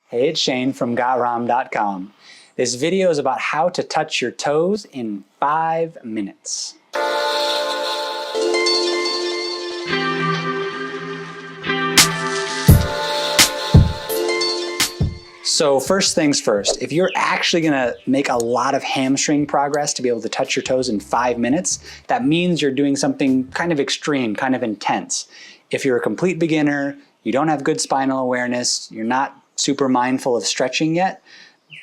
Hey, it's Shane from GotRom.com. This video is about how to touch your toes in 5 minutes. So first things first, if you're actually gonna make a lot of hamstring progress to be able to touch your toes in 5 minutes, that means you're doing something kind of extreme, kind of intense. If you're a complete beginner, you don't have good spinal awareness, you're not super mindful of stretching yet,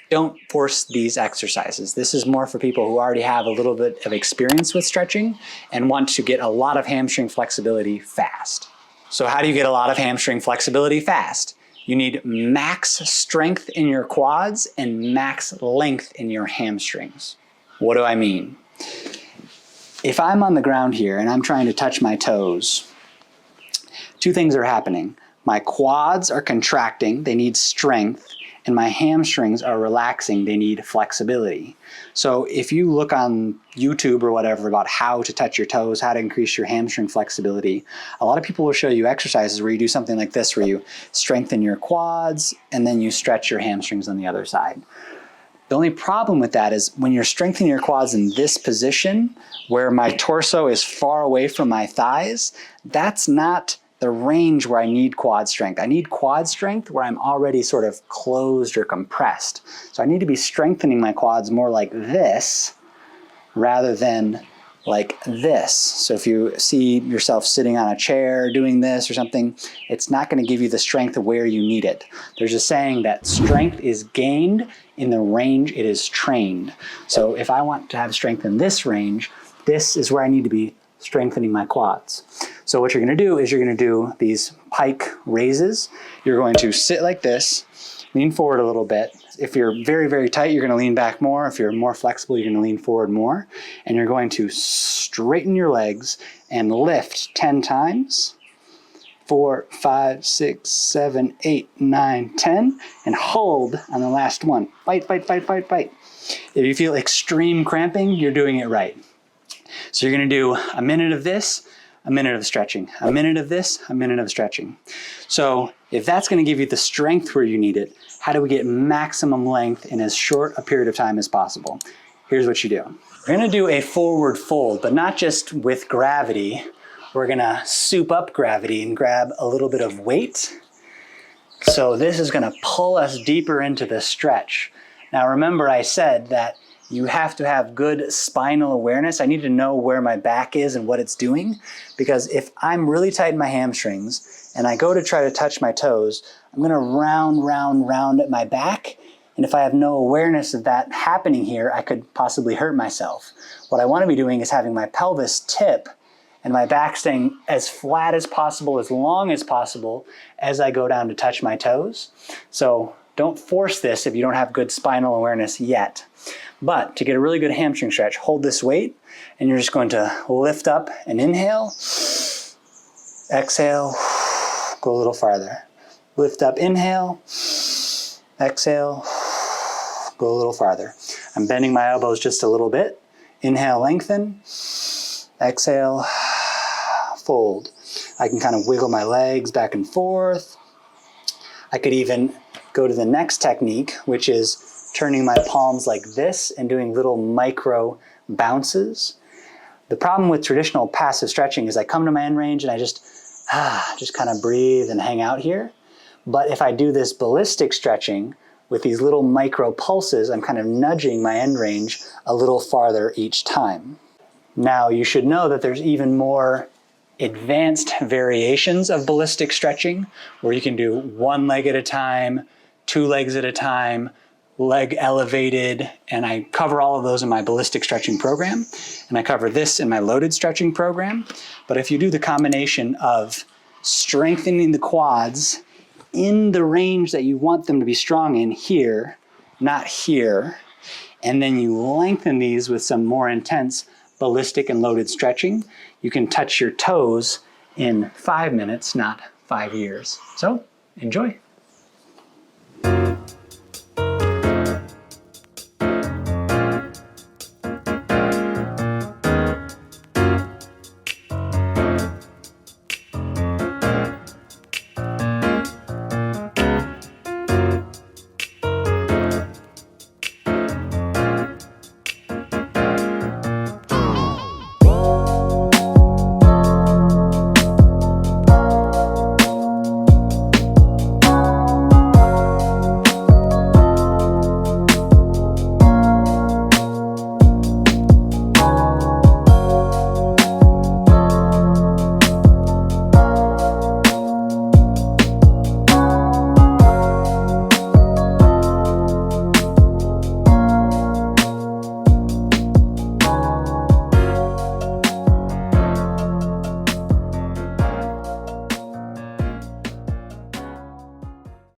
don't force these exercises. This is more for people who already have a little bit of experience with stretching and want to get a lot of hamstring flexibility fast. So how do you get a lot of hamstring flexibility fast? You need max strength in your quads and max length in your hamstrings. What do I mean? If I'm on the ground here and I'm trying to touch my toes, two things are happening. My quads are contracting, they need strength, and my hamstrings are relaxing, they need flexibility. So if you look on YouTube or whatever about how to touch your toes, how to increase your hamstring flexibility, a lot of people will show you exercises where you do something like this, where you strengthen your quads and then you stretch your hamstrings on the other side. The only problem with that is when you're strengthening your quads in this position, where my torso is far away from my thighs, that's not the range where I need quad strength. I need quad strength where I'm already sort of closed or compressed. So I need to be strengthening my quads more like this rather than like this. So if you see yourself sitting on a chair doing this or something, it's not going to give you the strength of where you need it. There's a saying that strength is gained in the range it is trained. So if I want to have strength in this range, this is where I need to be strengthening my quads. So what you're going to do is you're going to do these pike raises. You're going to sit like this, lean forward a little bit. If you're very, very tight, you're going to lean back more. If you're more flexible, you're going to lean forward more. And you're going to straighten your legs and lift 10 times. 4, 5, 6, 7, 8, 9, 10, and hold on the last one. Fight, fight, fight, fight, fight. If you feel extreme cramping, you're doing it right. So you're going to do a minute of this, a minute of stretching, a minute of this, a minute of stretching. So if that's going to give you the strength where you need it, how do we get maximum length in as short a period of time as possible? Here's what you do. We're going to do a forward fold, but not just with gravity. We're going to soup up gravity and grab a little bit of weight. So this is going to pull us deeper into the stretch. Now remember, I said that you have to have good spinal awareness. I need to know where my back is and what it's doing, because if I'm really tight in my hamstrings and I go to try to touch my toes, I'm going to round at my back. And if I have no awareness of that happening here, I could possibly hurt myself. What I want to be doing is having my pelvis tip and my back staying as flat as possible, as long as possible, as I go down to touch my toes. So don't force this if you don't have good spinal awareness yet. But to get a really good hamstring stretch, hold this weight and you're just going to lift up and inhale, exhale, go a little farther. Lift up, inhale, exhale, go a little farther. I'm bending my elbows just a little bit. Inhale, lengthen, exhale, fold. I can kind of wiggle my legs back and forth. I could even go to the next technique, which is turning my palms like this and doing little micro bounces. The problem with traditional passive stretching is I come to my end range and I just kind of breathe and hang out here. But if I do this ballistic stretching with these little micro pulses, I'm kind of nudging my end range a little farther each time. Now you should know that there's even more advanced variations of ballistic stretching where you can do one leg at a time, 2 legs at a time, leg elevated, and I cover all of those in my ballistic stretching program, and I cover this in my loaded stretching program. But if you do the combination of strengthening the quads in the range that you want them to be strong in here, not here, and then you lengthen these with some more intense ballistic and loaded stretching, you can touch your toes in 5 minutes, not 5 years. So enjoy.